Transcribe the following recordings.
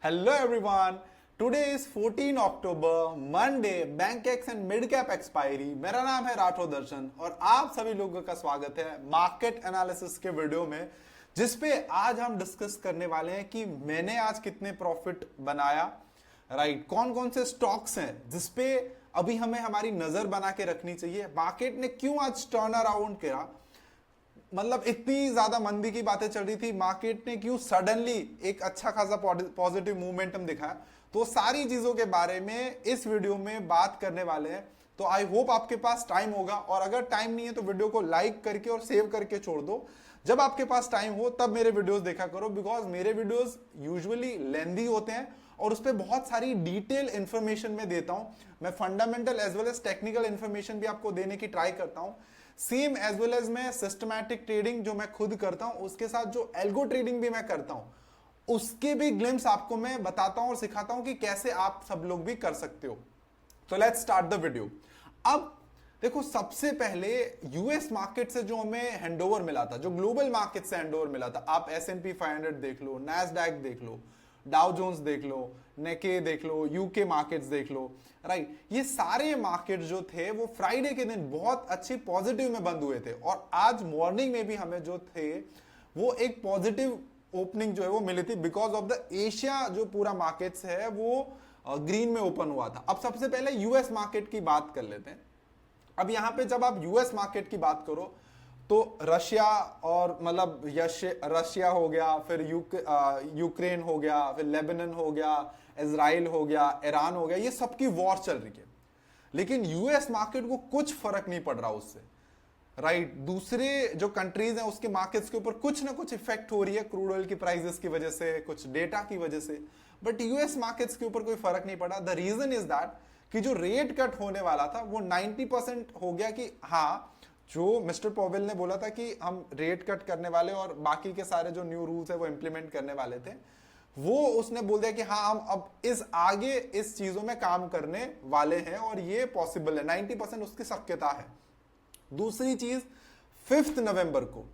Hello everyone. Today is 14 October, Monday, Bankex and mid cap expiry. मेरा नाम है राठौर दर्शन और आप सभी लोगों का स्वागत है मार्केट एनालिसिस के वीडियो में, जिसपे आज हम डिस्कस करने वाले हैं कि मैंने आज कितने प्रॉफिट बनाया, राइट। कौन कौन से स्टॉक्स हैं जिसपे अभी हमें हमारी नजर बना के रखनी चाहिए, मार्केट ने क्यों आज टर्न अराउंड किया, मतलब इतनी ज्यादा मंदी की बातें चल रही थी, मार्केट ने क्यों सडनली एक अच्छा खासा पॉजिटिव मूवमेंटम दिखाया। तो सारी चीजों के बारे में इस वीडियो में बात करने वाले हैं। तो आई होप आपके पास टाइम होगा, और अगर टाइम नहीं है तो वीडियो को लाइक करके और सेव करके छोड़ दो। जब आपके पास टाइम हो तब मेरे वीडियोस देखा करो, बिकॉज मेरे वीडियोस यूजुअली लेंदी होते हैं और उस पर बहुत सारी डिटेल इंफॉर्मेशन में देता हूं। मैं fundamental as well as technical information भी आपको देने की ट्राई करता हूं। सेम एज वेल एज मैं सिस्टमैटिक ट्रेडिंग जो मैं खुद करता हूं, उसके साथ जो एल्गो ट्रेडिंग भी मैं करता हूं, उसके भी ग्लिम्स आपको मैं बताता हूं और सिखाता हूं कि कैसे आप सब लोग भी कर सकते हो। तो लेट्स स्टार्ट द वीडियो। अब देखो, सबसे पहले यूएस मार्केट से जो हमें हैंडओवर मिला था, जो ग्लोबल मार्केट से हैंडओवर मिला था, आप S&P 500 देख लो, नैस्डैक देख लो, डाउ जोन्स देख लो, नेके देख लो, यूके मार्केट्स देख लो, राइट। ये सारे मार्केट जो थे वो फ्राइडे के दिन बहुत अच्छी पॉजिटिव में बंद हुए थे, और आज मॉर्निंग में भी हमें जो थे वो एक पॉजिटिव ओपनिंग जो है वो मिली थी, बिकॉज ऑफ द एशिया जो पूरा मार्केट्स है वो ग्रीन में ओपन हुआ था। अब सबसे पहले यूएस मार्केट की बात कर लेते हैं। अब यहां पे जब आप यूएस मार्केट की बात करो तो रशिया और मतलब रशिया हो गया, फिर यूक्रेन हो गया, फिर लेबनान हो गया, इजराइल हो गया, ईरान हो गया, ये सबकी वॉर चल रही है। लेकिन यूएस मार्केट को कुछ फर्क नहीं पड़ रहा उससे, राइट। दूसरे जो कंट्रीज हैं उसके मार्केट्स के ऊपर कुछ ना कुछ इफेक्ट हो रही है, क्रूड ऑयल की प्राइसेस की वजह से, कुछ डेटा की वजह से, बट यूएस मार्केट्स के ऊपर कोई फर्क नहीं पड़ा। द रीजन इज दैट कि जो रेट कट होने वाला था वो 90% हो गया। कि हाँ, जो मिस्टर पॉवेल ने बोला था कि हम रेट कट करने वाले और बाकी के सारे जो न्यू रूल्स है वो इंप्लीमेंट करने वाले थे, वो उसने बोल दिया कि हाँ, हम अब आगे इस चीजों में काम करने वाले हैं और ये पॉसिबल है, 90% उसकी शक्यता है। दूसरी चीज, 5 नवंबर को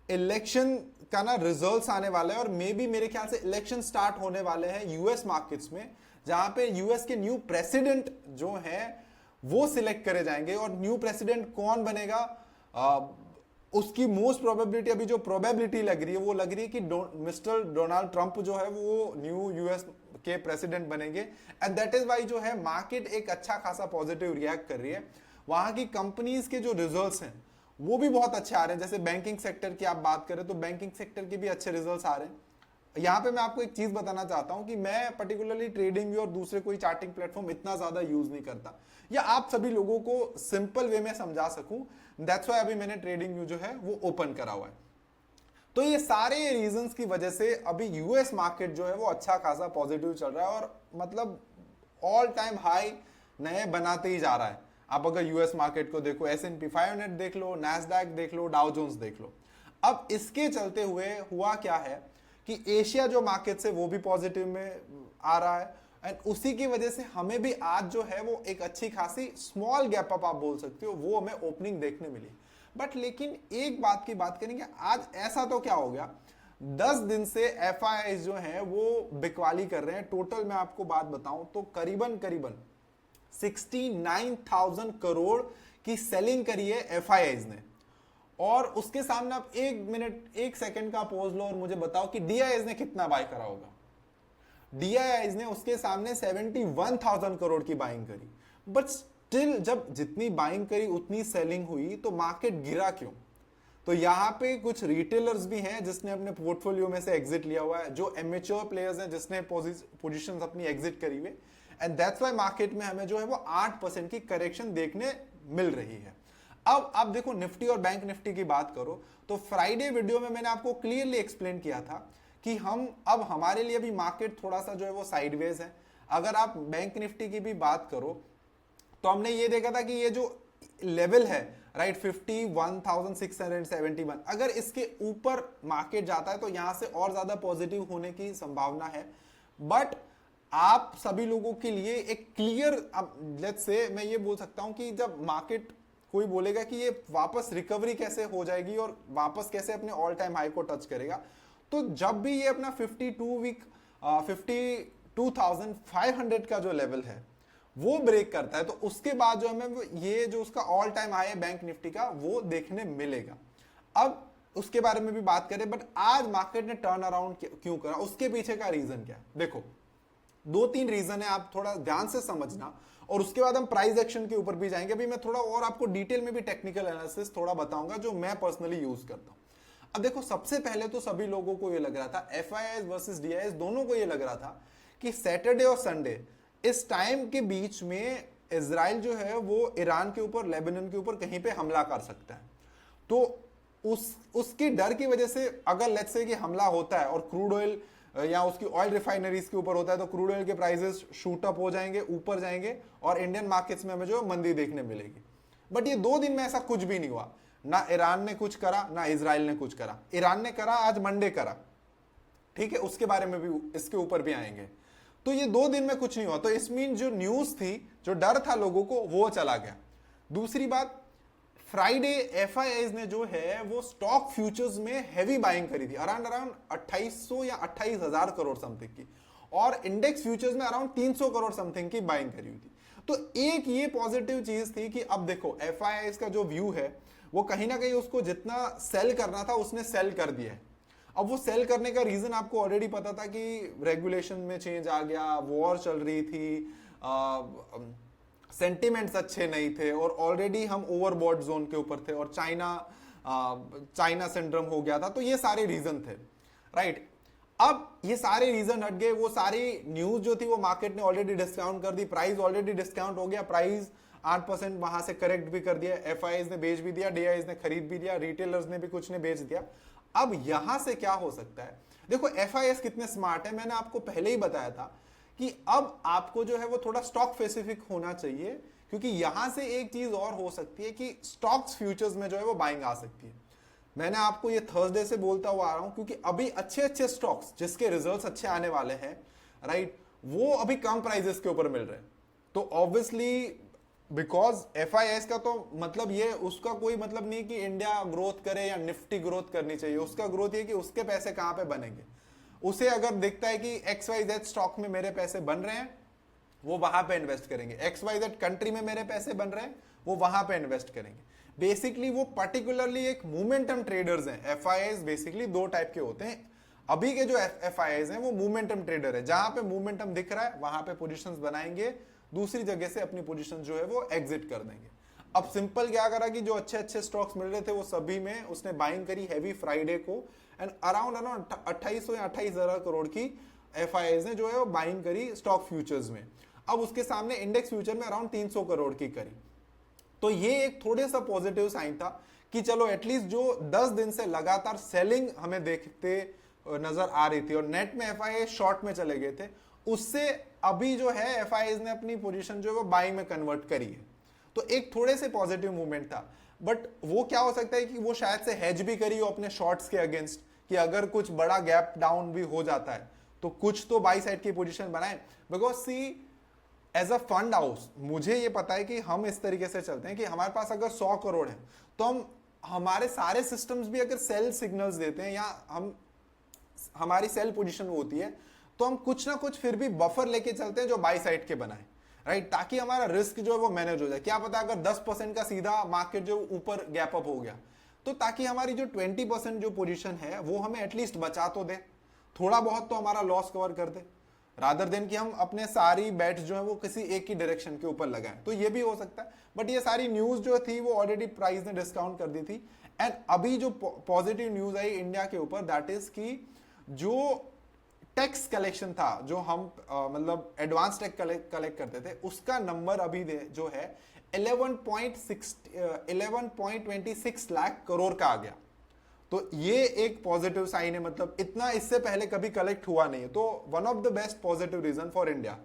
इलेक्शन का ना रिजल्ट्स आने वाले हैं, और मे बी मेरे ख्याल से इलेक्शन स्टार्ट होने वाले हैं यूएस मार्केट्स में, जहां पे यूएस के न्यू प्रेसिडेंट जो हैं वो सिलेक्ट करे जाएंगे। और न्यू प्रेसिडेंट कौन बनेगा, उसकी मोस्ट प्रोबेबिलिटी, अभी जो प्रोबेबिलिटी लग रही है वो लग रही है कि मिस्टर डोनाल्ड ट्रंप जो है वो न्यू यूएस के प्रेसिडेंट बनेंगे। एंड दैट इज वाई जो है मार्केट एक अच्छा खासा पॉजिटिव रिएक्ट कर रही है। वहां की कंपनीज के जो रिजल्ट्स हैं वो भी बहुत अच्छे आ रहे हैं। जैसे बैंकिंग सेक्टर की आप बात करें तो बैंकिंग सेक्टर के भी अच्छे रिजल्ट्स आ रहे हैं। यहां पे मैं आपको एक चीज बताना चाहता हूं कि मैं पर्टिकुलरली ट्रेडिंग व्यू और दूसरे कोई चार्टिंग प्लेटफॉर्म इतना ज्यादा यूज नहीं करता, या आप सभी लोगों को सिंपल वे में समझा सकूं, दैट्स व्हाई अभी मैंने ट्रेडिंग व्यू जो है वो ओपन करा हुआ है। तो ये सारे रीजंस की वजह से अभी यूएस मार्केट जो है वो अच्छा खासा पॉजिटिव चल रहा है, और मतलब ऑल टाइम हाई नए बनाते ही जा रहा है। आप अगर यूएस मार्केट को देखो, S&P 500 देख लो, नैस्डैक देख लो, डाउ जोन्स देख लो। अब इसके चलते हुए हुआ क्या है कि एशिया जो मार्केट है वो भी पॉजिटिव में आ रहा है, एंड उसी की वजह से हमें भी आज जो है वो एक अच्छी खासी स्मॉल गैप अप आप बोल सकते हो वो हमें ओपनिंग देखने मिली। बट लेकिन एक बात की बात करेंगे, आज ऐसा तो क्या हो गया, 10 दिन से FIIs जो हैं वो बिकवाली कर रहे हैं। टोटल मैं आपको बात बताऊं तो करीबन 69,000 करोड़ की सेलिंग करी है FIIs ने। और उसके सामने आप 1 सेकंड का पॉज लो और मुझे बताओ कि DIIs ने कितना बाय करा होगा। DIIs ने उसके सामने 71,000 करोड़ की बाइंग करी, बट स्टिल जब जितनी बाइंग करी उतनी सेलिंग हुई, तो मार्केट गिरा क्यों? तो यहां पे कुछ रिटेलर्स भी हैं जिसने अपने पोर्टफोलियो में से एग्जिट लिया हुआ है, जो एमेच्योर प्लेयर्स हैं जिसने पोजीशंस अपनी एग्जिट करी हुई, एंड दैट्स व्हाई मार्केट में हमें जो है वो 8% की करेक्शन देखने मिल रही है। अब आप देखो, निफ्टी और बैंक निफ्टी की बात करो तो फ्राइडे वीडियो में मैंने आपको क्लियरली एक्सप्लेन किया था कि हम अब हमारे लिए भी मार्केट थोड़ा सा जो है वो साइडवेज है। अगर आप बैंक निफ्टी की भी बात करो तो हमने ये देखा था कि ये जो लेवल है, राइट, 51,671, अगर इसके ऊपर मार्केट जाता है तो यहां से और ज्यादा पॉजिटिव होने की संभावना है। बट आप सभी लोगों के लिए एक क्लियर, अब लेट्स से मैं ये बोल सकता हूं कि जब मार्केट कोई बोलेगा कि ये वापस रिकवरी कैसे हो जाएगी और वापस कैसे अपने ऑल टाइम हाई को टच करेगा, तो जब भी ये अपना 52 वीक 50 2500 का जो लेवल है वो ब्रेक करता है तो उसके बाद जो हमें ये जो उसका ऑल टाइम हाई है बैंक निफ्टी का वो देखने मिलेगा। अब उसके बारे में भी बात करें, बट आज मार्केट ने टर्न अराउंड क्यों करा, उसके पीछे का रीजन क्या है? देखो, 2-3 रीजन है, आप थोड़ा ध्यान से समझना और उसके बाद हम प्राइस एक्शन के ऊपर भी जाएंगे। अभी मैं थोड़ा और आपको डिटेल में भी टेक्निकल एनालिसिस थोड़ा बताऊंगा जो मैं पर्सनली यूज करता हूं। अब देखो, सबसे पहले तो सभी लोगों को ये लग रहा था, एफआईआईएस वर्सेस डीआईएस दोनों को ये लग रहा था कि सैटरडे और संडे इस टाइम के बीच में इजराइल जो है वो ईरान के ऊपर, लेबनान के ऊपर कहीं पे हमला कर सकता है। तो उसकी डर की वजह से अगर लेट्स से कि हमला होता है और क्रूड ऑयल या उसकी ऑयल रिफाइनरीज के ऊपर होता है तो क्रूड ऑयल के प्राइसेस शूट अप हो जाएंगे, ऊपर जाएंगे और इंडियन मार्केट्स में हमें जो मंदी देखने मिलेगी। बट ये 2 दिन में ऐसा कुछ भी नहीं हुआ, ना ईरान ने कुछ करा ना इजराइल ने कुछ करा। ईरान ने करा, आज मंडे करा, ठीक है, उसके बारे में भी, इसके ऊपर भी आएंगे। तो ये 2 दिन में कुछ नहीं हुआ, तो इस मीन जो न्यूज थी, जो डर था लोगों को, वो चला गया। दूसरी बात, फ्राइडे एफआईआईएस ने जो है वो स्टॉक फ्यूचर्स में हेवी बाइंग करी थी, अराउंड 2800 या 28,000 करोड़ समथिंग की, और इंडेक्स फ्यूचर्स में अराउंड 300 करोड़ समथिंग की बाइंग करी हुई थी। तो एक ये पॉजिटिव चीज थी कि अब देखो एफआईआईएस का जो व्यू है वो कहीं ना कहीं उसको जितना सेल करना था उसने सेल कर दिया है। अब वो सेल करने का रीजन आपको ऑलरेडी पता था कि रेगुलेशन में चेंज आ गया, वॉर चल रही थी, सेंटिमेंट्स अच्छे नहीं थे और ऑलरेडी हम ओवरबॉट जोन के ऊपर थे और चाइना सिंड्रोम हो गया था। तो ये सारे रीजन थे, राइट। अब ये सारे रीजन हट गए, वो सारी न्यूज जो थी वो मार्केट ने ऑलरेडी डिस्काउंट कर दी, प्राइस ऑलरेडी डिस्काउंट हो गया, प्राइस 8% वहां से करेक्ट भी कर दिया, एफआईआईएस ने बेच भी दिया, डीआईएस ने खरीद भी दिया, रिटेलर्स ने भी कुछ ने बेच दिया। अब यहां से क्या हो सकता है? देखो एफआईआईएस कितने स्मार्ट है, मैंने आपको पहले ही बताया था कि अब आपको जो है वो थोड़ा स्टॉक स्पेसिफिक होना चाहिए, क्योंकि यहां से एक चीज और हो सकती है कि स्टॉक्स फ्यूचर्स में जो है वो बाइंग आ सकती है। मैंने आपको ये थर्सडे से बोलता हुआ आ रहा हूं, क्योंकि अभी अच्छे अच्छे स्टॉक्स जिसके रिजल्ट्स अच्छे आने वाले हैं, राइट, वो अभी कम प्राइसेस के ऊपर मिल रहे हैं। तो ऑब्वियसली बिकॉज एफआईआईएस का तो मतलब ये, उसका कोई मतलब नहीं कि इंडिया ग्रोथ करे या निफ्टी ग्रोथ करनी चाहिए, उसका ग्रोथ ये कि उसके पैसे कहां पे बनेंगे। उसे अगर दिखता है कि XYZ स्टॉक में मेरे पैसे बन रहे हैं, वो वहां पे इन्वेस्ट करेंगे, XYZ कंट्री में मेरे पैसे बन रहे हैं, वो वहां पे इन्वेस्ट करेंगे। बेसिकली वो पर्टिकुलरली एक मोमेंटम ट्रेडर्स हैं। एफआईआईएस बेसिकली 2 टाइप के होते हैं। अभी के जो एफआईआईएस हैं वो मोमेंटम ट्रेडर है, जहां पे मोमेंटम दिख रहा है वहां पे पोजीशंस बनाएंगे, दूसरी जगह से अपनी पोजीशन जो है वो एग्जिट कर देंगे। अब सिंपल क्या करा कि जो अच्छे अच्छे स्टॉक्स मिल रहे थे वो सभी में उसने बाइंग करी हैवी फ्राइडे को, एंड अराउंड 2800 या 28,000 करोड़ की एफआईआईएस ने जो है वो बाइंग करी स्टॉक फ्यूचर्स में। अब उसके सामने इंडेक्स फ्यूचर में अराउंड 300 करोड़ की करी। तो ये एक थोड़े सा पॉजिटिव साइन था कि चलो एटलीस्ट जो 10 दिन से लगातार सेलिंग हमें देखते नजर आ रही थी और नेट में एफआईआईएस शॉर्ट में चले गए थे, उससे अभी जो है एफआईआईएस ने अपनी पोजीशन जो है वो बाइंग में कन्वर्ट करी है। तो एक थोड़े से पॉजिटिव मूवमेंट था, बट वो क्या हो सकता है कि वो शायद से हेज भी करी हो अपने शॉर्ट्स के अगेंस्ट, कि अगर कुछ बड़ा गैप डाउन भी हो जाता है तो कुछ तो बाई साइड की पोजीशन बनाए। Because see, as a fund house मुझे ये पता है कि हम इस तरीके से चलते हैं कि हमारे पास अगर 100 करोड़ है तो हम हमारे सारे सिस्टम्स भी अगर सेल सिग्नल्स देते हैं या हमारी सेल पोजीशन होती है तो हम कुछ ना कुछ फिर भी बफर लेके चलते हैं जो बाई साइड के बनाए, राइट, ताकि हमारा रिस्क जो है वो मैनेज हो जाए। क्या पता अगर 10% का सीधा मार्केट जो ऊपर गैप अप हो गया तो ताकि हमारी जो 20% जो पोजीशन है वो हमें एटलीस्ट बचा तो दे, थोड़ा बहुत तो हमारा लॉस कवर कर दे, रादर देन कि हम अपने सारी बेट्स जो है वो किसी एक ही डायरेक्शन के ऊपर लगाएं। तो ये भी हो सकता है, बट ये सारी न्यूज जो थी वो ऑलरेडी प्राइस ने डिस्काउंट कर दी थी। एंड अभी जो पॉजिटिव न्यूज आई इंडिया के ऊपर, दैट इज कि जो टैक्स कलेक्शन था, जो हम मतलब एडवांस टैक्स कलेक्ट करते थे, उसका नंबर अभी जो है 11.26 लाख करोड़ का आ गया। तो ये एक पॉजिटिव साइन है, मतलब इतना इससे पहले कभी कलेक्ट हुआ नहीं है। तो one of the best positive reason for India,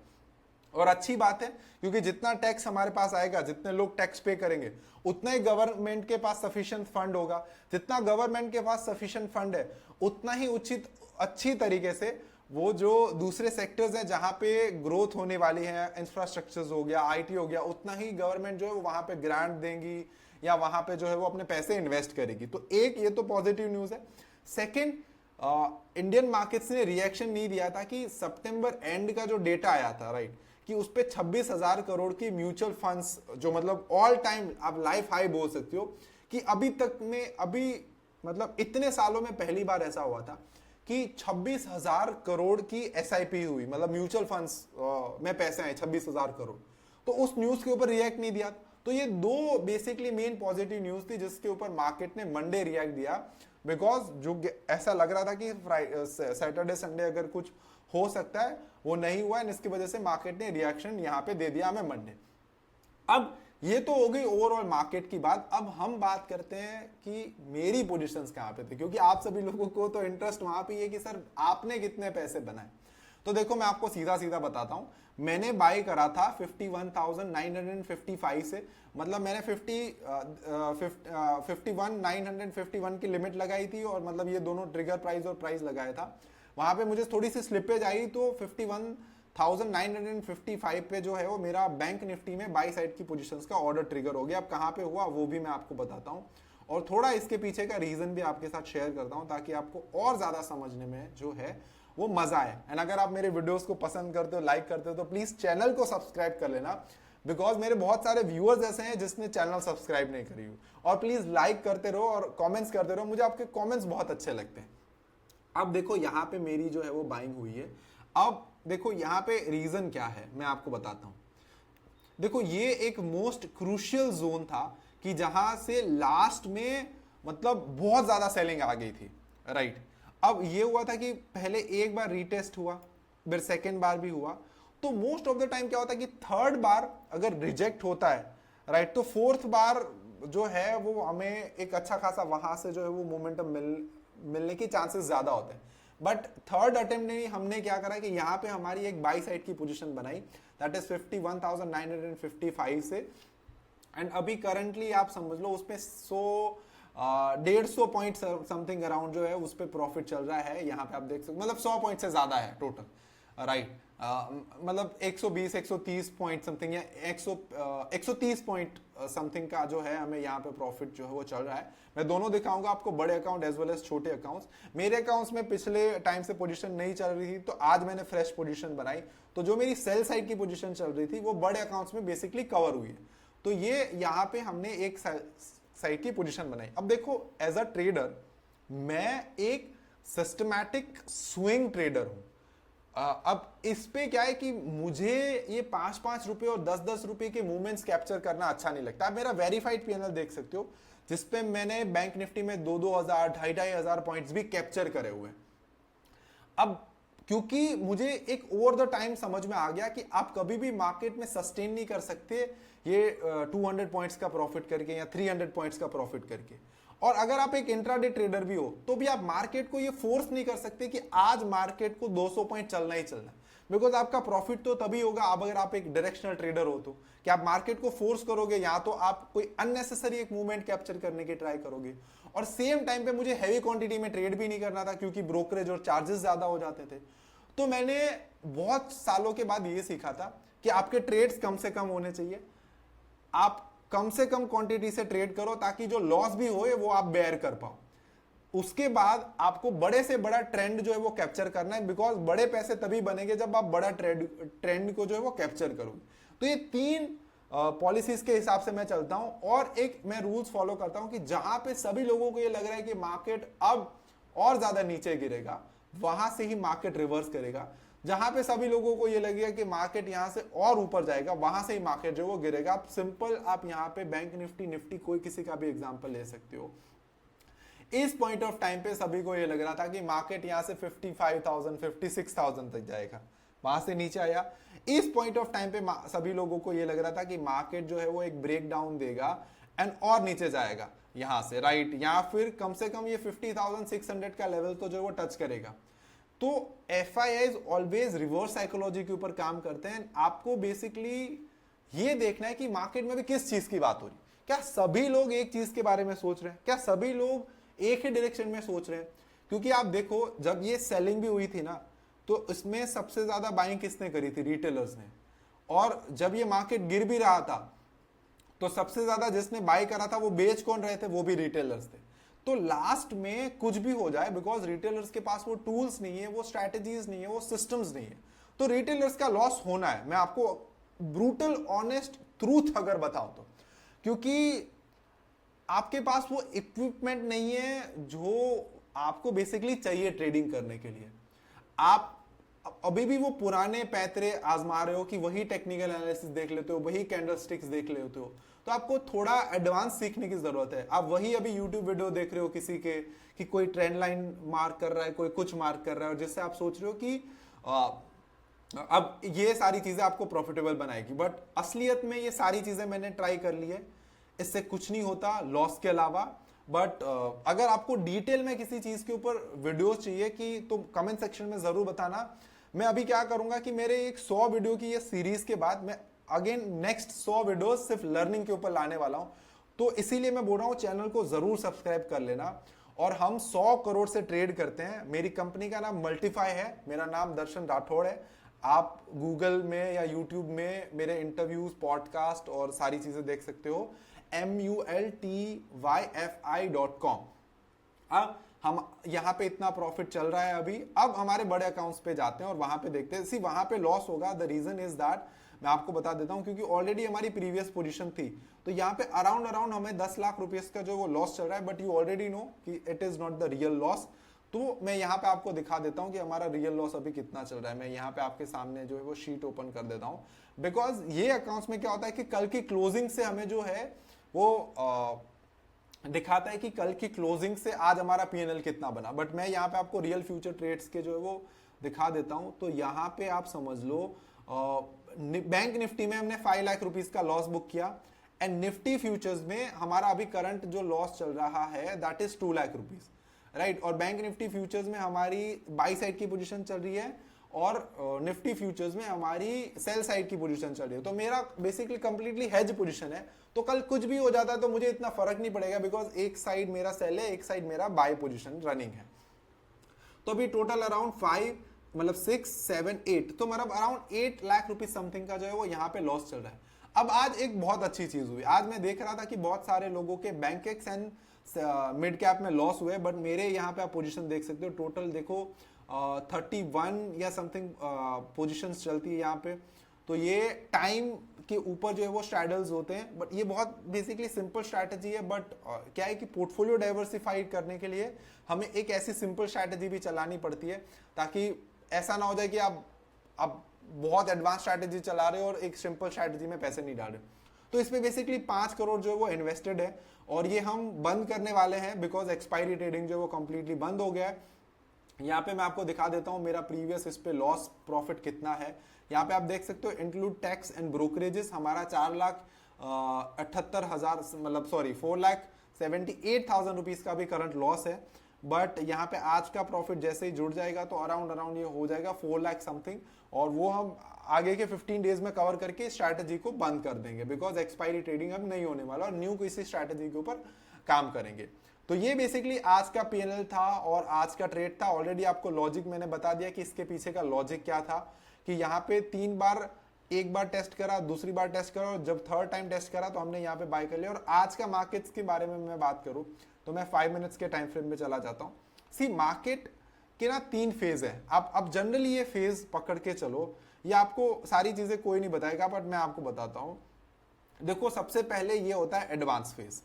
और अच्छी बात है क्योंकि जितना टैक्स हमारे पास आएगा, जितने लोग टैक्स पे करेंगे, उतना ही गवर्नमेंट के पास सफिशिएंट फंड होगा। जितना गवर्नमेंट के पास सफिशिएंट फंड है उतना ही उचित अच्छी तरीके से वो जो दूसरे सेक्टर्स हैं जहां पे ग्रोथ होने वाली है, इंफ्रास्ट्रक्चर्स हो गया, आईटी हो गया, उतना ही गवर्नमेंट जो है वो वहां पे ग्रांट देंगी या वहां पे जो है वो अपने पैसे इन्वेस्ट करेगी। तो एक ये तो पॉजिटिव न्यूज है। सेकंड, इंडियन मार्केट्स ने रिएक्शन नहीं दिया था कि सितंबर एंड का जो डेटा आया था, राइट, कि उस पे 26,000 करोड़ की म्यूचुअल फंड्स, जो मतलब ऑल टाइम आप लाइफ हाई बोल सकते हो, कि अभी तक में, अभी मतलब इतने सालों में पहली बार ऐसा हुआ था कि 26,000 करोड़ की एसआईपी हुई, मतलब म्यूचुअल फंड्स में पैसे आए 26,000 करोड़। तो उस न्यूज के ऊपर रिएक्ट नहीं दिया। तो ये दो बेसिकली मेन पॉजिटिव न्यूज थी जिसके ऊपर मार्केट ने मंडे रिएक्ट दिया, बिकॉज जो ऐसा लग रहा था कि सैटरडे संडे अगर कुछ हो सकता है, वो नहीं हुआ, इसकी वजह से मार्केट ने रिएक्शन यहां पे दे दिया हमें मंडे। अब ये तो हो गई ओवरऑल मार्केट की बात। अब हम बात करते हैं कि मेरी पोजीशंस कहां पे थे, क्योंकि आप सभी लोगों को तो इंटरेस्ट वहां पे है कि सर आपने कितने पैसे बनाए। तो देखो मैं आपको सीधा सीधा बताता हूं, मैंने बाय करा था 51,955 से, मतलब मैंने 51,951 की लिमिट लगाई थी, और मतलब ये दोनों ट्रिगर प्राइस और प्राइस लगाया था। वहां पे मुझे थोड़ी सी स्लिपेज आई, तो 51,955 पे जो है वो मेरा बैंक निफ्टी में बाई साइड की पोजीशंस का ऑर्डर ट्रिगर हो गया। अब कहां पे हुआ वो भी मैं आपको बताता हूं, और थोड़ा इसके पीछे का रीजन भी आपके साथ शेयर करता हूं, ताकि आपको और ज्यादा समझने में जो है वो मजा आए। एंड अगर आप मेरे वीडियोस को पसंद करते हो, लाइक करते हो, तो प्लीज चैनल को सब्सक्राइब कर लेना, बिकॉज मेरे बहुत सारे व्यूअर्स ऐसे हैं जिसने चैनल सब्सक्राइब नहीं करी हो। और प्लीज लाइक करते रहो और कमेंट्स करते रहो, मुझे आपके कमेंट्स बहुत अच्छे लगते हैं। अब देखो यहाँ पे मेरी जो है वो बाइंग हुई है। अब देखो यहाँ पे रीजन क्या है मैं आपको बताता हूं। देखो ये एक मोस्ट क्रूशियल जोन था कि जहां से लास्ट में मतलब बहुत ज्यादा सेलिंग आ गई थी, राइट। अब ये हुआ था कि पहले एक बार रीटेस्ट हुआ, फिर सेकेंड बार भी हुआ, तो मोस्ट ऑफ द टाइम क्या होता है कि थर्ड बार अगर रिजेक्ट होता है, राइट, तो फोर्थ बार जो है वो हमें एक अच्छा खासा वहां से जो है वो मोमेंटम मिलने की चांसेस ज्यादा होते हैं। बट थर्ड अटेम्प्ट में हमने क्या करा कि यहाँ पे हमारी एक बाई साइड की पोजीशन बनाई, दैट इज 51,955 से। एंड अभी करंटली आप समझ लो उसमें 150 पॉइंट समथिंग अराउंड जो है उस पर प्रॉफिट चल रहा है। यहाँ पे आप देख सकते, मतलब 100 पॉइंट से ज्यादा है टोटल, राइट। मतलब 120 130 पॉइंट समथिंग या 130 पॉइंट समथिंग का जो है हमें यहाँ पे प्रॉफिट जो है वो चल रहा है। मैं दोनों दिखाऊंगा आपको, बड़े अकाउंट एज वेल एज छोटे अकाउंट्स। मेरे अकाउंट्स में पिछले टाइम से पोजीशन नहीं चल रही थी, तो आज मैंने फ्रेश पोजीशन बनाई, तो जो मेरी सेल साइड की पोजीशन चल रही थी वो बड़े अकाउंट्स में बेसिकली कवर हुई है। तो ये यहाँ पे हमने एक साइड की पोजीशन बनाई। अब देखो एज अ ट्रेडर मैं एक सिस्टमैटिक स्विंग ट्रेडर हूं। अब इस पे क्या है कि मुझे ये 5-5 रुपए और 10-10 रुपए के मूवमेंट्स कैप्चर करना अच्छा नहीं लगता। आप मेरा वेरीफाइड पीएनएल देख सकते हो, जिसपे मैंने बैंक निफ्टी में 2-2 हजार 2,500 पॉइंट्स भी कैप्चर करे हुए। अब क्योंकि मुझे एक ओवर द टाइम समझ में आ गया कि आप कभी भी मार्केट में सस्टेन नहीं कर सकते ये 200 पॉइंट्स का प्रॉफिट करके या 300 पॉइंट्स का प्रॉफिट करके। और अगर आप एक इंट्राडे ट्रेडर भी हो तो भी आप मार्केट को ये फोर्स नहीं कर सकते कि आज मार्केट को 200 पॉइंट चलना ही चलना, बिकॉज आपका प्रॉफिट तो तभी होगा अब अगर आप एक डायरेक्शनल ट्रेडर हो। तो कि आप मार्केट को फोर्स करोगे या तो आप कोई अननेसेसरी एक मूवमेंट कैप्चर करने की ट्राई करोगे। और सेम टाइम पे मुझे हैवी क्वांटिटी में ट्रेड भी नहीं करना था, क्योंकि ब्रोकरेज और चार्जेस ज्यादा हो जाते थे। तो मैंने बहुत सालों के बाद ये सीखा था कि आपके ट्रेड्स कम से कम होने चाहिए, आप कम से कम क्वांटिटी से ट्रेड करो, ताकि जो लॉस भी होए वो आप बेयर कर पाओ। उसके बाद आपको बड़े से बड़ा ट्रेंड जो है वो कैप्चर करना है, बिकॉज बड़े पैसे तभी बनेंगे जब आप बड़ा ट्रेंड को जो है वो कैप्चर करोगे। तो ये 3 पॉलिसीज के हिसाब से मैं चलता हूं, और एक मैं रूल्स फॉलो करता हूं कि जहां पे सभी लोगों को ये लग रहा है कि मार्केट अब और ज्यादा नीचे गिरेगा, वहां से ही मार्केट रिवर्स करेगा। जहां पे सभी लोगों को ये लगेगा कि मार्केट यहां से और ऊपर जाएगा, वहां से ही मार्केट जो वो गिरेगा। आप सिंपल आप यहां पे बैंक निफ्टी कोई किसी का भी एग्जांपल ले सकते हो। इस पॉइंट ऑफ टाइम पे सभी को ये लग रहा था कि मार्केट यहां से 55,000 56,000 तक जाएगा, वहां से नीचे आया। इस पॉइंट ऑफ टाइम पे सभी लोगों को ये लग रहा था कि मार्केट जो है वो एक ब्रेक डाउन देगा एंड और नीचे जाएगा यहां से, राइट, या फिर कम से कम ये 50,600 का लेवल तो जो है वो टच करेगा। तो FIIs ऑलवेज रिवर्स साइकोलॉजी के ऊपर काम करते हैं। आपको बेसिकली ये देखना है कि मार्केट में भी किस चीज की बात हो रही है। क्या सभी लोग एक चीज के बारे में सोच रहे हैं? क्या सभी लोग एक ही डायरेक्शन में सोच रहे हैं? क्योंकि आप देखो जब ये सेलिंग भी हुई थी ना, तो इसमें सबसे ज्यादा बाइंग किसने करी थी? रिटेलर्स ने। और जब ये मार्केट गिर भी रहा था तो सबसे ज्यादा जिसने बाय करा था वो बेच कौन रहे थे? वो भी रिटेलर्स थे। तो लास्ट में कुछ भी हो जाए, बिकॉज रिटेलर्स के पास वो टूल्स नहीं है, वो स्ट्रैटेजीज नहीं है, वो सिस्टम्स नहीं है, तो रिटेलर्स का लॉस होना है। मैं आपको ब्रूटल ऑनेस्ट ट्रूथ अगर बताऊं तो, क्योंकि आपके पास वो इक्विपमेंट नहीं है जो आपको बेसिकली चाहिए ट्रेडिंग करने के लिए। आप अभी भी वो पुराने पैतरे आजमा रहे हो कि वही टेक्निकल एनालिसिस देख लेते हो, वही कैंडलस्टिक्स देख लेते हो, तो आपको थोड़ा एडवांस सीखने की जरूरत है। आप वही अभी यूट्यूब वीडियो देख रहे हो किसी के कि कोई ट्रेंड लाइन मार्क कर रहा है, कोई कुछ मार्क कर रहा है, और जिससे आप सोच रहे हो कि अब ये सारी चीजें आपको प्रॉफिटेबल बनाएगी, बट असलियत में ये सारी चीजें मैंने ट्राई कर ली है, इससे कुछ नहीं होता लॉस के अलावा। बट अगर आपको डिटेल में किसी चीज के ऊपर वीडियोस चाहिए कि तो कमेंट सेक्शन में जरूर बताना। मैं अभी क्या करूंगा कि मेरे एक 100 वीडियो की ये सीरीज के बाद मैं अगेन नेक्स्ट 100 वीडियोस सिर्फ लर्निंग के ऊपर लाने वाला हूं, तो इसीलिए मैं बोल रहा हूं चैनल को जरूर सब्सक्राइब कर लेना। और हम 100 करोड़ से ट्रेड करते हैं। मेरी कंपनी का नाम मल्टीफाई है, मेरा नाम दर्शन राठौड़ है। आप गूगल में या यूट्यूब में मेरे इंटरव्यूज, पॉडकास्ट और सारी चीजें देख सकते हो, multyfi.com। अब हम यहाँ पे इतना प्रॉफिट चल रहा है अभी, अब हमारे बड़े अकाउंट्स पे जाते हैं और वहां पे देखते हैं। सी वहां पे लॉस होगा, द रीजन इज दैट, मैं आपको बता देता हूं, क्योंकि ऑलरेडी हमारी प्रीवियस पोजीशन थी, तो यहाँ पे अराउंड हमें 10 लाख रुपीस का जो वो लॉस चल रहा है, बट यू ऑलरेडी नो कि it is not the real loss. तो मैं यहाँ पे आपको दिखा देता हूँ कि हमारा रियल लॉस अभी कितना चल रहा है। मैं यहाँ पे आपके सामने जो है वो शीट ओपन कर देता हूँ, बिकॉज ये अकाउंट्स में क्या होता है कि कल की क्लोजिंग से हमें जो है वो दिखाता है कि कल की क्लोजिंग से आज हमारा पीएनएल कितना बना। बट मैं यहाँ पे आपको रियल फ्यूचर ट्रेड्स के जो है वो दिखा देता हूँ। तो यहाँ पे आप समझ लो बैंक निफ्टी में हमने 5 लाख रुपीस का लॉस बुक किया, एंड निफ्टी फ्यूचर्स में हमारा अभी करंट जो लॉस चल रहा है that is 2 lakh rupees, right. और बैंक निफ्टी फ्यूचर्स में हमारी बाई साइड की पोजीशन चल रही है और निफ्टी फ्यूचर्स में हमारी सेल साइड की पोजीशन चल रही है। तो मेरा बेसिकली कंप्लीटली हेज पोजीशन है, तो कल कुछ भी हो जाता है तो मुझे इतना फर्क नहीं पड़ेगा, बिकॉज एक साइड मेरा सेल है, एक साइड मेरा बाय पोजीशन रनिंग है। तो अभी टोटल अराउंड 5 मतलब 6 7 8, तो मतलब अराउंड 8 लाख रुपीज समथिंग का जो है वो यहाँ पे लॉस चल रहा है। अब आज एक बहुत अच्छी चीज हुई, आज मैं देख रहा था कि बहुत सारे लोगों के बैंकेक्स एंड मिड कैप में लॉस हुए, बट मेरे यहाँ पे आप पोजीशन देख सकते हो, टोटल देखो 31 या समथिंग पोजीशंस चलती है यहाँ पे। तो ये टाइम के ऊपर जो है वो स्ट्रैडल्स होते हैं, बट ये बहुत बेसिकली सिंपल स्ट्रैटेजी है। बट क्या है कि पोर्टफोलियो डाइवर्सिफाइड करने के लिए हमें एक ऐसी सिंपल स्ट्रैटेजी भी चलानी पड़ती है, ताकि ऐसा ना हो जाए कि आप बहुत एडवांस स्ट्रैटेजी चला रहे हो और एक सिंपल स्ट्रैटेजी में पैसे नहीं डाल रहे। तो इसमें बेसिकली 5 करोड़ जो है वो इन्वेस्टेड है, और ये हम बंद करने वाले हैं बिकॉज एक्सपायरी ट्रेडिंग जो है वो कंप्लीटली बंद हो गया है। यहाँ पे मैं आपको दिखा देता हूँ मेरा प्रीवियस इस पे लॉस प्रॉफिट कितना है। यहाँ पे आप देख सकते हो इंक्लूड टैक्स एंड ब्रोकरेजेस हमारा 4,78,000 मतलब सॉरी 4,78,000 रुपीज का भी करंट लॉस है। बट यहाँ पे आज का प्रॉफिट जैसे ही जुड़ जाएगा तो अराउंड ये हो जाएगा 4 लाख समथिंग, और वो हम आगे के 15 डेज में कवर करके स्ट्रैटेजी को बंद कर देंगे, बिकॉज एक्सपायरी ट्रेडिंग अब नहीं होने वाला और न्यू किसी स्ट्रैटेजी के ऊपर काम करेंगे। तो ये बेसिकली आज का पीएनएल था और आज का ट्रेड था। ऑलरेडी आपको लॉजिक मैंने बता दिया कि इसके पीछे का लॉजिक क्या था, कि यहाँ पे 3 बार, एक बार टेस्ट करा, दूसरी बार टेस्ट करा, और जब थर्ड टाइम टेस्ट करा तो हमने यहाँ पे बाय कर लिया। और आज का मार्केट्स के बारे में मैं बात करूं तो मैं 5 मिनट्स के टाइम फ्रेम में चला जाता हूँ। सी मार्केट के ना 3 फेज है। आप जनरली ये फेज पकड़ के चलो, ये आपको सारी चीजें कोई नहीं बताएगा, बट मैं आपको बताता हूँ। देखो सबसे पहले ये होता है एडवांस फेज,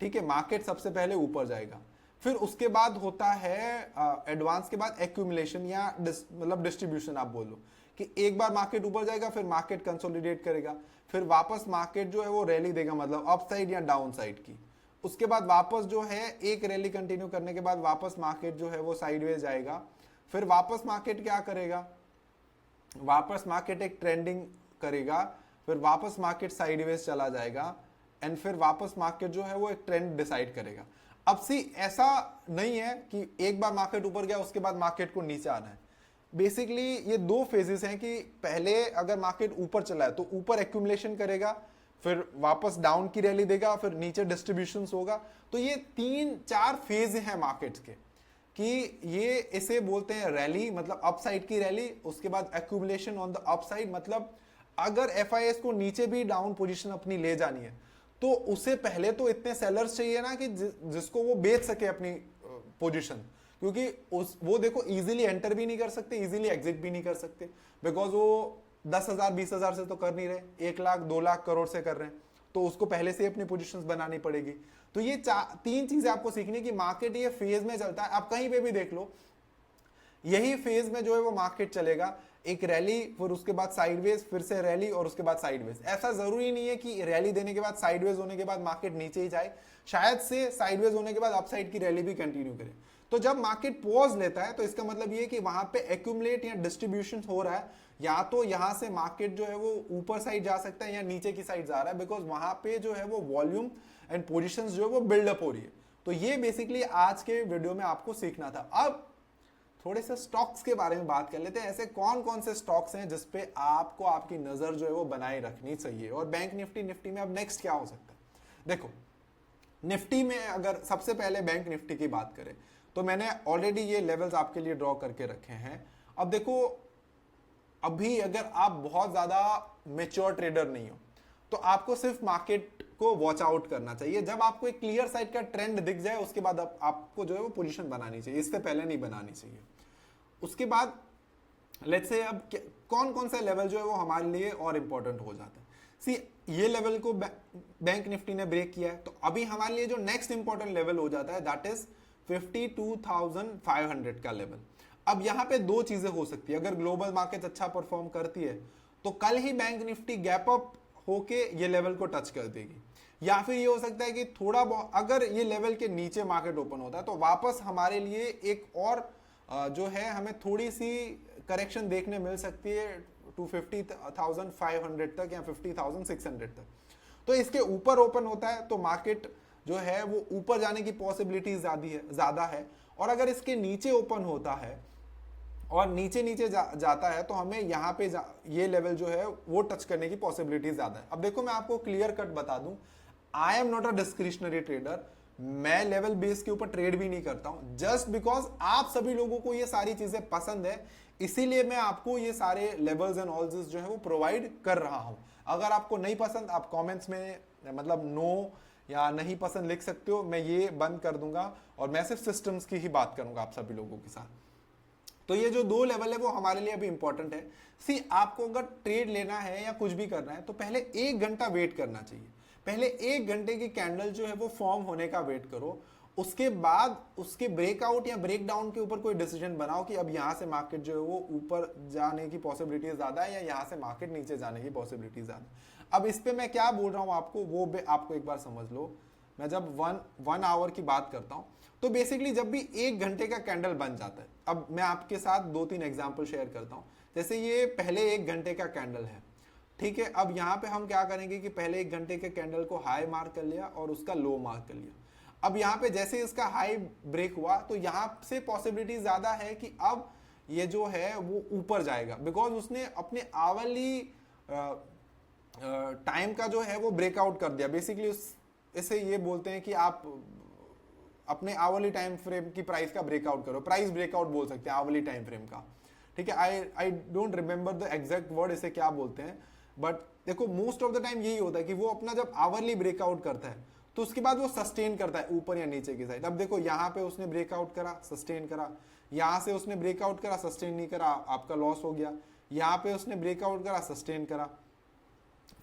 ठीक है। मार्केट सबसे पहले ऊपर जाएगा, फिर उसके बाद होता है एडवांस के बाद एक्यूमुलेशन या मतलब डिस्ट्रीब्यूशन। आप बोलो कि एक बार मार्केट ऊपर जाएगा, फिर मार्केट कंसोलिडेट करेगा, फिर वापस मार्केट जो है वो रैली देगा, मतलब अप साइड या डाउन साइड की। उसके बाद वापस जो है एक रैली कंटिन्यू करने के बाद वापस मार्केट जो है वो साइडवेज जाएगा, फिर वापस मार्केट क्या करेगा, वापस मार्केट एक ट्रेंडिंग करेगा, फिर वापस मार्केट साइडवेज चला जाएगा, एंड फिर वापस मार्केट जो है वो एक ट्रेंड डिसाइड करेगा। अब सी ऐसा नहीं है कि एक बार मार्केट ऊपर गया उसके बाद मार्केट को नीचे आना है। बेसिकली ये 2 फेजेस हैं कि पहले अगर मार्केट ऊपर चला है तो ऊपर एक्यूमुलेशन करेगा, फिर वापस डाउन की रैली देगा, फिर नीचे डिस्ट्रीब्यूशन होगा। तो ये 3-4 फेज हैं मार्केट्स के, कि ये इसे बोलते हैं रैली, मतलब अपसाइड की रैली। उसके बाद एक्यूमुलेशन ऑन द अपसाइड, मतलब अगर एफआईएस को नीचे भी डाउन पोजीशन अपनी ले जानी है तो उससे पहले तो इतने सेलर्स चाहिए ना कि जिसको वो बेच सके अपनी पोजीशन, क्योंकि वो देखो इजीली एंटर भी नहीं कर सकते, इजीली एग्जिट भी नहीं कर सकते, बिकॉज वो 10,000 20,000 से तो कर नहीं रहे, 1 लाख 2 लाख करोड़ से कर रहे हैं, तो उसको पहले से अपनी पोजीशंस बनानी पड़ेगी। तो ये 3 चीजें आपको सीखनी कि मार्केट ये फेज में चलता है। आप कहीं पे भी देख लो, यही फेज में जो है वो मार्केट चलेगा, एक रैली, फिर उसके बाद साइडवेज, फिर से रैली और उसके बाद साइडवेज। ऐसा जरूरी नहीं है कि रैली देने के बाद, साइडवेज होने के बाद मार्केट नीचे ही जाए, शायद से साइडवेज होने के बाद अपसाइड की रैली भी कंटिन्यू करे। तो जब मार्केट पॉज लेता है तो इसका मतलब ये कि वहां पे एक्यूमुलेट या डिस्ट्रीब्यूशन हो रहा है, या तो यहां से मार्केट जो है वो ऊपर साइड जा सकता है या नीचे की साइड जा रहा है, बिकॉज वहां पे जो है वो वॉल्यूम एंड पोजीशंस जो है वो बिल्डअप हो रही है। तो ये बेसिकली आज के वीडियो में आपको सीखना था। अब थोड़े से स्टॉक्स के बारे में बात कर लेते हैं, ऐसे कौन कौन से स्टॉक्स हैं जिसपे आपको आपकी नजर जो है वो बनाए रखनी चाहिए। और बैंक निफ्टी में अब नेक्स्ट क्या हो सकता है, देखो निफ्टी में अगर सबसे पहले बैंक निफ्टी की बात करें तो मैंने ऑलरेडी ये लेवल्स आपके लिए ड्रॉ करके रखे हैं। अब देखो, अभी अगर आप बहुत ज्यादा मेच्योर ट्रेडर नहीं हो तो आपको सिर्फ मार्केट को वॉच आउट करना चाहिए। जब आपको एक क्लियर साइड का ट्रेंड दिख जाए उसके बाद आपको जो है वो पोजीशन बनानी चाहिए, इससे पहले नहीं बनानी चाहिए। उसके बाद लेट्स से अब कौन कौन सा लेवल जो है वो हमारे लिए और इंपॉर्टेंट हो जाता है। सी, ये लेवल को बैंक निफ्टी ने ब्रेक किया है, तो अभी हमारे लिए जो नेक्स्ट इंपॉर्टेंट लेवल हो जाता है दैट इज 52,500 का लेवल। अब यहां पे दो चीजें हो सकती है, अगर ग्लोबल मार्केट अच्छा परफॉर्म करती है तो कल ही बैंक निफ्टी गैप अप होके ये लेवल को टच कर देगी, या फिर ये हो सकता है कि थोड़ा बहुत अगर ये लेवल के नीचे मार्केट ओपन होता है तो वापस हमारे लिए एक और जो है हमें थोड़ी सी करेक्शन देखने मिल सकती है 50,500 तक या 50,600 तक। तो इसके ऊपर ओपन होता है तो मार्केट जो है वो ऊपर जाने की पॉसिबिलिटी ज्यादा है, और अगर इसके नीचे ओपन होता है और नीचे नीचे जाता है तो हमें यहाँ पे ये लेवल जो है वो टच करने की पॉसिबिलिटी ज्यादा है। अब देखो मैं आपको क्लियर कट बता दूं, I am not a discretionary trader, मैं लेवल बेस के ऊपर ट्रेड भी नहीं करता हूं। जस्ट बिकॉज आप सभी लोगों को ये सारी चीजें पसंद है, इसीलिए मैं आपको ये सारे लेवल्स एंड ऑल दिस जो है वो प्रोवाइड कर रहा हूं। अगर आपको नहीं पसंद, आप कमेंट्स में मतलब नो या नहीं पसंद लिख सकते हो, मैं ये बंद कर दूंगा और मैं सिर्फ सिस्टम्स की ही बात करूंगा आप सभी लोगों के साथ। तो ये जो दो लेवल है वो हमारे लिए अभी इंपॉर्टेंट है। सी, आपको अगर ट्रेड लेना है या कुछ भी करना है तो पहले 1 घंटा वेट करना चाहिए। पहले 1 घंटे की कैंडल जो है वो फॉर्म होने का वेट करो, उसके बाद उसके ब्रेकआउट या ब्रेकडाउन के ऊपर कोई डिसीजन बनाओ कि अब यहां से मार्केट जो है वो ऊपर जाने की पॉसिबिलिटी ज्यादा है या यहां से मार्केट नीचे जाने की पॉसिबिलिटी ज्यादा है। अब इस पे मैं क्या बोल रहा हूं आपको वो आपको एक बार समझ लो। मैं जब वन आवर की बात करता हूं तो बेसिकली जब भी 1 घंटे का कैंडल बन जाता है, अब मैं आपके साथ 2-3 एग्जाम्पल शेयर करता हूं। जैसे ये पहले 1 घंटे का कैंडल है, ठीक है। अब यहां पे हम क्या करेंगे कि पहले 1 घंटे के कैंडल को हाई मार्क कर लिया और उसका लो मार्क कर लिया। अब यहाँ पे जैसे इसका हाई ब्रेक हुआ तो यहाँ से पॉसिबिलिटी ज्यादा है कि अब ये जो है वो ऊपर जाएगा, बिकॉज उसने अपने आवली टाइम का जो है वो ब्रेकआउट कर दिया। बेसिकली इसे ये बोलते हैं कि आप अपने आवली टाइम फ्रेम की प्राइस का ब्रेकआउट करो, प्राइस ब्रेकआउट बोल सकते हैं आवली टाइम फ्रेम का, ठीक है। I don't remember the exact word इसे क्या बोलते हैं, बट देखो मोस्ट ऑफ द टाइम यही होता है कि वो अपना जब आवरली ब्रेकआउट करता है तो उसके बाद वो सस्टेन करता है ऊपर या नीचे की साइड। अब देखो यहाँ पे उसने ब्रेकआउट करा, सस्टेन करा, यहाँ से उसने ब्रेकआउट करा, सस्टेन नहीं करा, आपका लॉस हो गया। यहाँ पे उसने ब्रेकआउट करा, सस्टेन करा,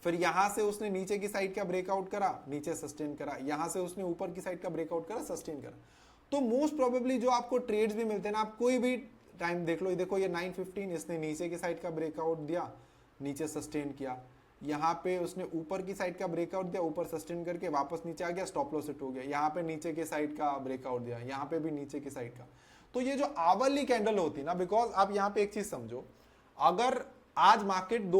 फिर यहां से उसने नीचे की साइड का ब्रेकआउट करा, नीचे सस्टेन करा, यहां से उसने ऊपर की साइड का ब्रेकआउट करा, सस्टेन करा। तो मोस्ट प्रोबेबली जो आपको ट्रेड्स भी मिलते हैं ना, आप कोई भी टाइम देख लो, देखो ये 9:15 इसने नीचे की साइड का ब्रेकआउट दिया, नीचे सस्टेन किया, यहाँ पे उसने ऊपर की साइड का ब्रेकआउट दिया, ऊपर सस्टेन करके वापस नीचे आ गया, स्टॉप लॉस हिट हो गया, यहाँ पे नीचे की साइड का ब्रेकआउट दिया, यहाँ पे भी नीचे की साइड का। तो ये जो आवरली कैंडल होती है ना, बिकॉज आप यहाँ पे एक चीज समझो, अगर आज मार्केट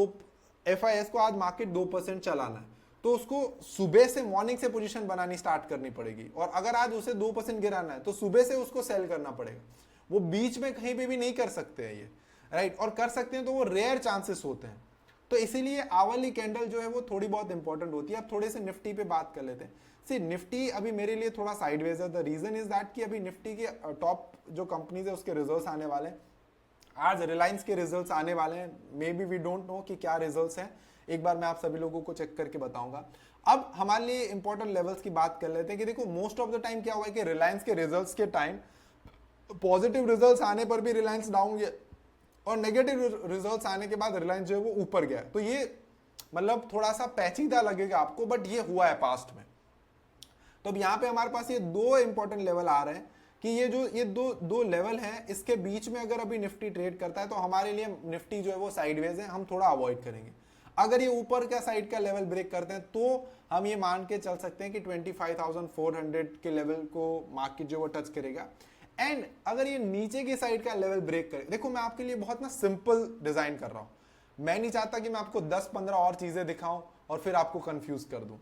FIS को आज मार्केट 2% चलाना है तो उसको सुबह से मॉर्निंग से पोजीशन बनानी स्टार्ट करनी पड़ेगी, और अगर आज उसे 2% गिराना है तो सुबह से उसको सेल करना पड़ेगा। वो बीच में कहीं पे भी नहीं कर सकते हैं ये, राइट, और कर सकते हैं तो वो रेयर चांसेस होते हैं। तो इसीलिए आवरली कैंडल जो है वो थोड़ी बहुत इंपॉर्टेंट होती है। अब थोड़े से निफ्टी पे बात कर लेते हैं। सी, निफ्टी अभी मेरे लिए थोड़ा साइडवेज है। द रीजन इज दैट कि अभी निफ्टी के टॉप जो कंपनीज है उसके रिजल्ट्स आने वाले हैं। आज रिलायंस के रिजल्ट्स आने वाले हैं, maybe we don't know कि क्या रिजल्ट्स हैं, एक बार मैं आप सभी लोगों को चेक करके बताऊंगा। अब हमारे लिए इंपॉर्टेंट लेवल्स की बात कर लेते हैं कि देखो मोस्ट ऑफ द टाइम क्या हुआ है कि रिलायंस के रिजल्ट्स के टाइम पॉजिटिव रिजल्ट्स आने पर भी रिलायंस डाउन गया और नेगेटिव रिजल्ट्स आने के बाद रिलायंस जो है वो ऊपर गया। तो ये मतलब थोड़ा सा पैचीदा लगेगा आपको, बट ये हुआ है पास्ट में। तो अब यहाँ पे हमारे पास ये दो इंपॉर्टेंट लेवल आ रहे हैं कि ये दो लेवल हैं, इसके बीच में अगर अभी निफ्टी ट्रेड करता है तो हमारे लिए निफ्टी जो है वो साइडवेज है, हम थोड़ा अवॉइड करेंगे। अगर ये ऊपर का साइड का लेवल ब्रेक करते हैं तो हम ये मान के चल सकते हैं कि 25,400 के लेवल को मार्केट जो वो टच करेगा। एंड अगर ये नीचे की साइड का लेवल ब्रेक करे, देखो मैं आपके लिए बहुत ना सिंपल डिजाइन कर रहा हूं, मैं नहीं चाहता कि मैं आपको 10-15 और चीजें दिखाऊं और फिर आपको कंफ्यूज कर दूं।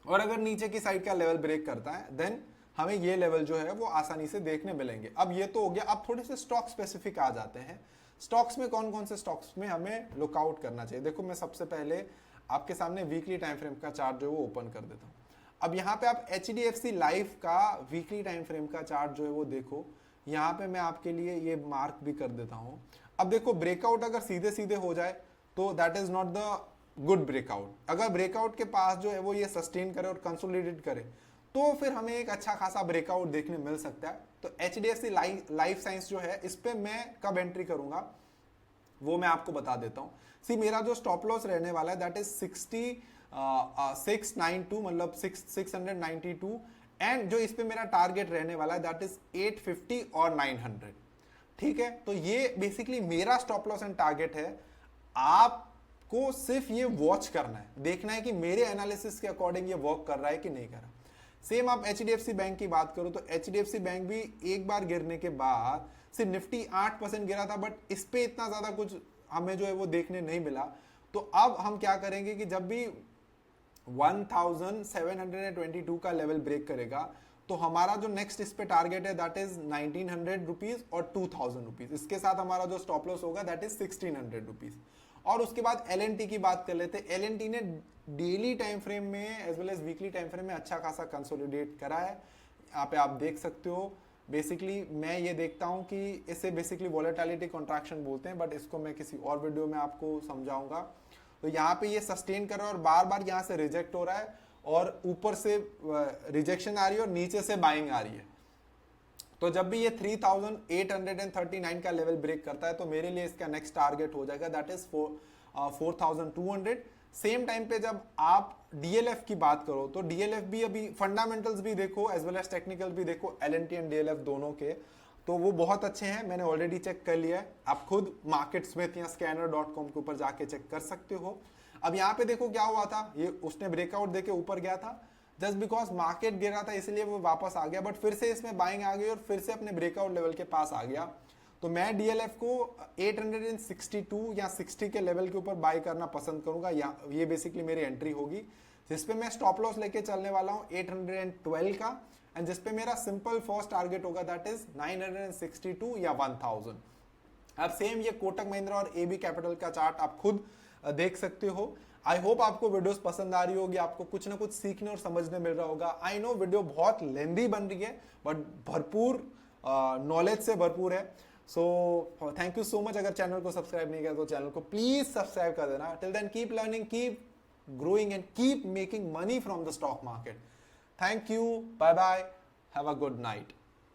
और अगर नीचे की साइड का लेवल ब्रेक करता है देन हमें ये लेवल जो है वो आसानी से देखने मिलेंगे। अब ये तो हो गया, अब थोड़े से स्टॉक स्पेसिफिक आ जाते हैं। स्टॉक्स में कौन कौन से स्टॉक्स में हमें लुकआउट करना चाहिए। देखो मैं सबसे पहले आपके सामने वीकली टाइम फ्रेम का चार्ट जो है वो ओपन कर देता हूं। अब यहाँ पे आप HDFC लाइफ का वीकली टाइम फ्रेम का चार्ट जो है वो देखो, यहाँ पे मैं आपके लिए ये मार्क भी कर देता हूं। अब देखो ब्रेकआउट अगर सीधे सीधे हो जाए तो that is not the good breakout. अगर ब्रेकआउट के पास जो है वो ये सस्टेन करे और कंसोलिडेट करे तो फिर हमें एक अच्छा खासा ब्रेकआउट देखने मिल सकता है। तो HDFC लाइफ साइंस जो है इस पे मैं कब एंट्री करूंगा वो मैं आपको बता देता हूं। सी मेरा जो स्टॉप लॉस रहने वाला है दैट इज 692 मतलब 692 एंड जो इस पे मेरा टारगेट रहने वाला है दैट इज 850 और 900। ठीक है, तो ये बेसिकली मेरा स्टॉप लॉस एंड टारगेट है। आपको सिर्फ ये वॉच करना है, देखना है कि मेरे एनालिसिस के अकॉर्डिंग ये वर्क कर रहा है कि नहीं कर रहा। सेम आप HDFC बैंक की बात करो तो HDFC बैंक भी एक बार गिरने के बाद सिर्फ निफ्टी 8% गिरा था, बट इस पे इतना ज्यादा कुछ हमें जो है वो देखने नहीं मिला। तो अब हम क्या करेंगे कि जब भी 1722 का लेवल ब्रेक करेगा तो हमारा जो नेक्स्ट इस पे टारगेट है दैट इज 1900 रुपीज और 2000 रुपीज। इसके साथ हमारा जो स्टॉप लॉस होगा दैट इज 1600 रुपीज। और उसके बाद LNT की बात कर लेते हैं। LNT ने डेली टाइम फ्रेम में as well as weekly time frame में अच्छा खासा कंसोलिडेट करा है। यहाँ पे आप देख सकते हो। बेसिकली मैं ये देखता हूँ कि इसे बेसिकली वॉलेटिलिटी कॉन्ट्रैक्शन बोलते हैं, बट इसको मैं किसी और वीडियो में आपको समझाऊंगा। तो यहाँ पे ये सस्टेन कर रहा है और बार बार यहाँ से रिजेक्ट हो रहा है और ऊपर से रिजेक्शन आ रही है और नीचे से बाइंग आ रही है। तो जब भी ये 3839 का लेवल ब्रेक करता है तो मेरे लिए इसका नेक्स्ट टारगेट हो जाएगा दैट इज 4200। सेम टाइम पे जब आप DLF की बात करो तो DLF भी अभी फंडामेंटल्स भी देखो एज वेल एज टेक्निकल भी देखो, LNT एंड DLF दोनों के, तो वो बहुत अच्छे हैं। मैंने ऑलरेडी चेक कर लिया है, आप खुद मार्केटस्मिथ या scanner.com के ऊपर जाके चेक कर सकते हो। अब यहाँ पे देखो क्या हुआ था, ये उसने ब्रेकआउट देके ऊपर गया था, जस्ट बिकॉज मार्केट गिरा था इसलिए वो वापस आ गया, बट फिर से इसमें बाइंग आ गई और फिर से अपने ब्रेकआउट लेवल के पास आ गया। तो मैं DLF को 862 या 60 के लेवल के ऊपर बाय करना पसंद करूंगा। ये बेसिकली मेरी एंट्री होगी जिसपे मैं स्टॉप लॉस लेके चलने वाला हूं 812 का, एंड जिसपे मेरा सिंपल फर्स्ट टारगेट होगा दैट इज 962 या 1000। अब सेम ये कोटक महिंद्रा और AB कैपिटल का चार्ट आप खुद देख सकते हो। आई होप आपको वीडियोस पसंद आ रही होगी, आपको कुछ ना कुछ सीखने और समझने मिल रहा होगा। आई नो वीडियो बहुत लेंदी बन रही है बट भरपूर नॉलेज से भरपूर है। So thank you so much. अगर चैनल को सब्सक्राइब नहीं किया तो चैनल को प्लीज सब्सक्राइब कर देना। Till then keep learning, keep growing and keep making money from the stock market. Thank you. Bye bye. Have a good night.